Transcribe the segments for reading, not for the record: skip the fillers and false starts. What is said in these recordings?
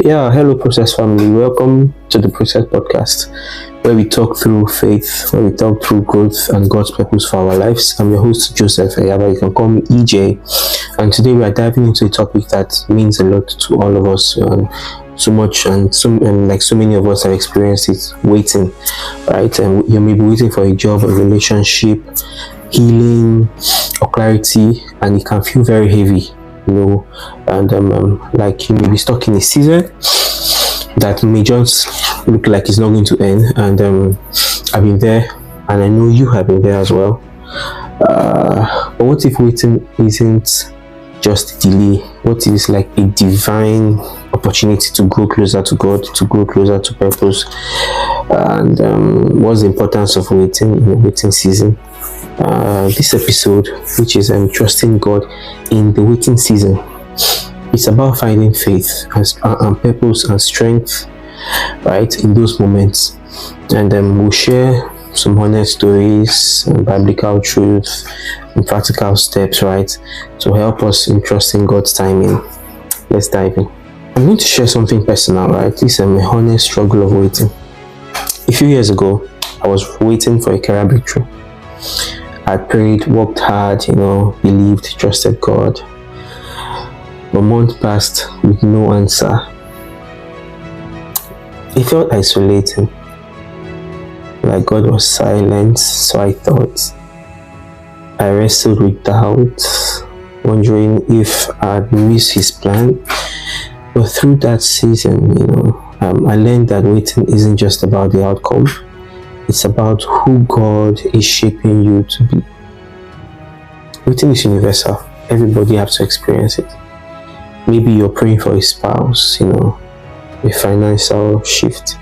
Yeah, hello, Process family. Welcome to the Process podcast, where we talk through faith, where we talk through growth and God's purpose for our lives. I'm your host, Joseph Ayaba. You can call me EJ. And today we are diving into a topic that means a lot to all of us. So much and like so many of us have experienced it, waiting, right? And you may be waiting for a job, a relationship, healing, or clarity, and it can feel very heavy, and like you may be stuck in a season that may just look like it's not going to end. And I've been there, and I know you have been there as well. But what if waiting isn't just a delay? What if it's like a divine opportunity to grow closer to God, to grow closer to purpose? And what's the importance of waiting in the waiting season? This episode, which is trusting God in the waiting season, it's about finding faith and purpose and strength, right, in those moments. And we'll share some honest stories and biblical truth and practical steps, right, to help us in trusting God's timing. Let's dive in. I'm going to share something personal, right? This is an honest struggle of waiting. A few years ago, I was waiting for a career breakthrough. I prayed, worked hard, believed, trusted God. A month passed with no answer. It felt isolating, like God was silent, so I thought. I wrestled with doubt, wondering if I'd missed His plan. But through that season, I learned that waiting isn't just about the outcome. It's about who God is shaping you to be. Waiting is universal. Everybody has to experience it. Maybe you're praying for a spouse, a financial shift,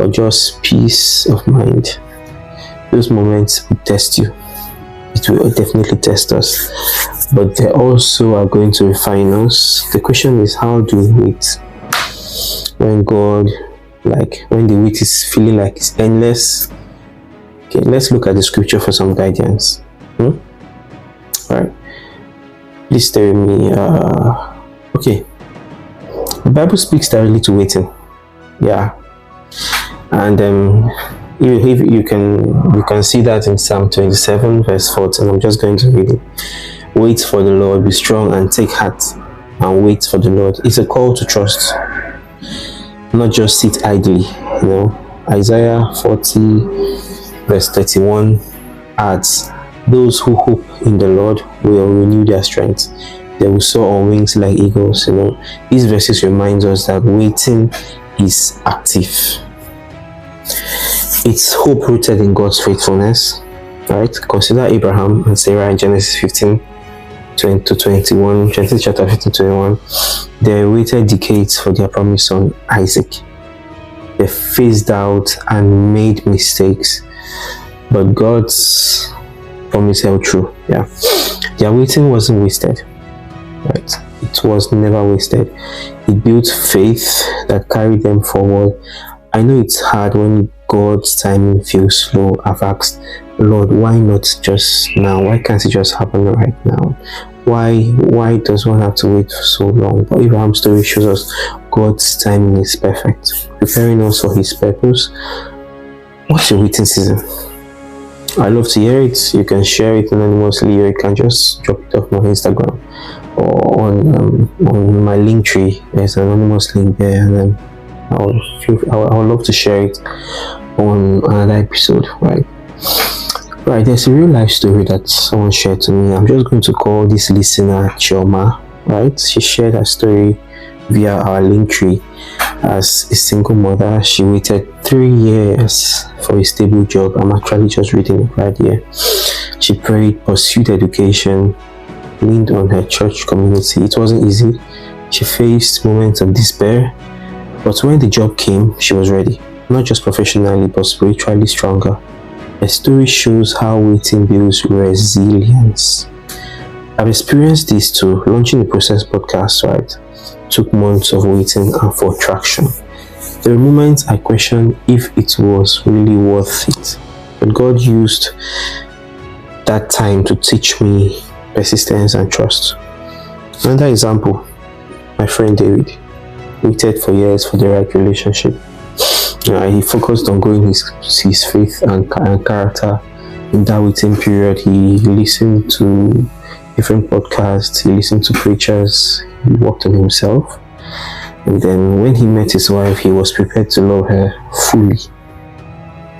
or just peace of mind. Those moments will test you. It will definitely test us. But they also are going to refine us. The question is, how do we wait? When the wait is feeling like it's endless. Okay, let's look at the scripture for some guidance. Alright, please tell me. Okay, the Bible speaks directly to waiting. Yeah, and you can see that in Psalm 27 verse 14. I'm just going to read it. Wait for the Lord, be strong and take heart, and wait for the Lord. It's a call to trust, not just sit idly. Isaiah 40 verse 31 adds, those who hope in the Lord will renew their strength. They will soar on wings like eagles. These verses remind us that waiting is active. It's hope rooted in God's faithfulness, right? Consider Abraham and Sarah in Genesis 15 to 21, Genesis chapter 15 to 21. They waited decades for their promised son Isaac. They faced doubt and made mistakes, but God's promise held true. Yeah, their waiting wasn't wasted, right? It was never wasted. It built faith that carried them forward. I know it's hard when God's timing feels slow. I've asked, Lord, why not just now? Why can't it just happen right now? Why does one have to wait for so long? But Abraham's story shows us God's timing is perfect, preparing us for His purpose. What's your waiting season? I love to hear it. You can share it anonymously, or you can just drop it off my Instagram or on my link tree. There's an anonymous link there, and then I would love to share it on another episode, right? Right, there's a real life story that someone shared to me. I'm just going to call this listener Chioma, right? She shared her story via our link tree. As a single mother, she waited 3 years for a stable job. I'm actually just reading it right here. She prayed, pursued education, leaned on her church community. It wasn't easy. She faced moments of despair, but when the job came, she was ready. Not just professionally, but spiritually stronger. Her story shows how waiting builds resilience. I've experienced this too. Launching the Process podcast, right, took months of waiting and for traction. There were moments I questioned if it was really worth it, but God used that time to teach me persistence and trust. Another example, my friend David. waited for years for the right relationship. He focused on growing his faith and character. In that waiting period, he listened to different podcasts, he listened to preachers, he worked on himself. And then when he met his wife, he was prepared to love her fully.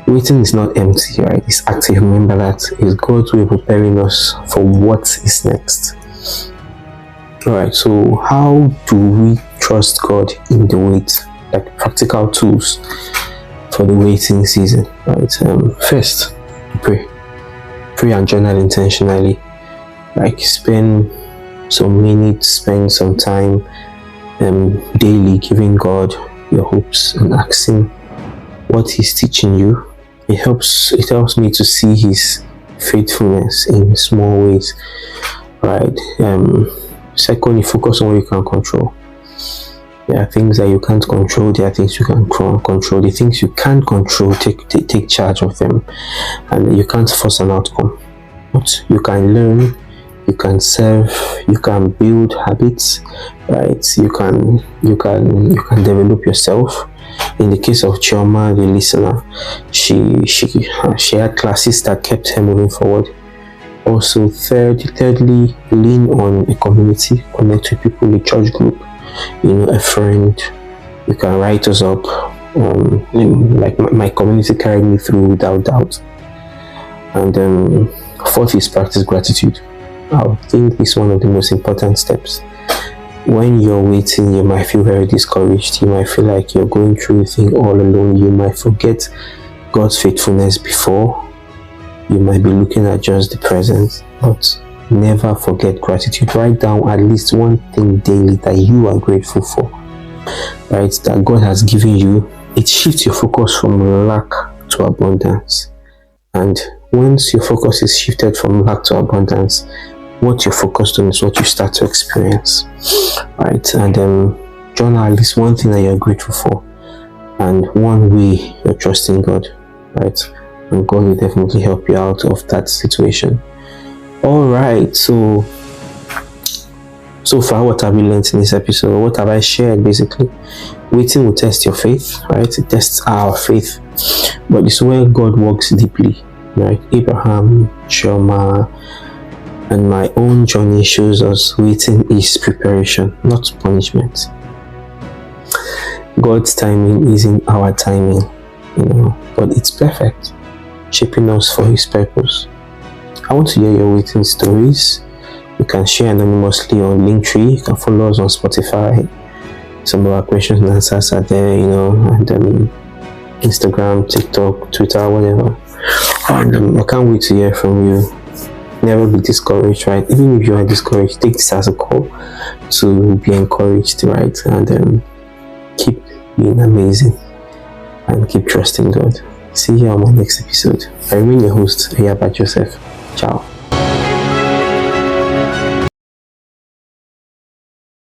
Waiting is not empty, right? It's active. Remember that. It's God's way preparing us for what is next. Alright, so how do we trust God in the wait? Like practical tools for the waiting season, right? First, pray and journal intentionally. Like spend some minutes, spend some time daily giving God your hopes and asking what He's teaching you. It helps me to see His faithfulness in small ways, right? Secondly, focus on what you can control. There are things that you can't control, there are things you can control. The things you can't control, take charge of them, and you can't force an outcome. But you can learn, you can serve, you can build habits, right? You can develop yourself. In the case of Chioma, the listener, she had classes that kept her moving forward. Also, thirdly, lean on a community, connect with people, a church group, a friend. You can write us up. Like my community carried me through without doubt. And fourth is practice gratitude. I think it's one of the most important steps. When you're waiting, you might feel very discouraged. You might feel like you're going through the thing all alone. You might forget God's faithfulness before. You might be looking at just the present, but never forget gratitude. Write down at least one thing daily that you are grateful for, right? That God has given you. It shifts your focus from lack to abundance. And once your focus is shifted from lack to abundance, what you're focused on is what you start to experience, right? And journal at least one thing that you're grateful for, and one way you're trusting God, right? And God will definitely help you out of that situation. All right, so far, what have we learned in this episode? What have I shared? Basically, waiting will test your faith, right? It tests our faith, but it's where God works deeply, right? Abraham, Chioma, and my own journey shows us waiting is preparation, not punishment. God's timing isn't our timing, but it's perfect, shaping us for His purpose. I want to hear your waiting stories. You can share anonymously on Linktree. You can follow us on Spotify. Some of our questions and answers are there, and Instagram, TikTok, Twitter, whatever. And I can't wait to hear from you. Never be discouraged, right? Even if you are discouraged, take this as a call to be encouraged, right? And keep being amazing and keep trusting God. See you on my next episode. I remain your host, Ayaba Joseph. Ciao.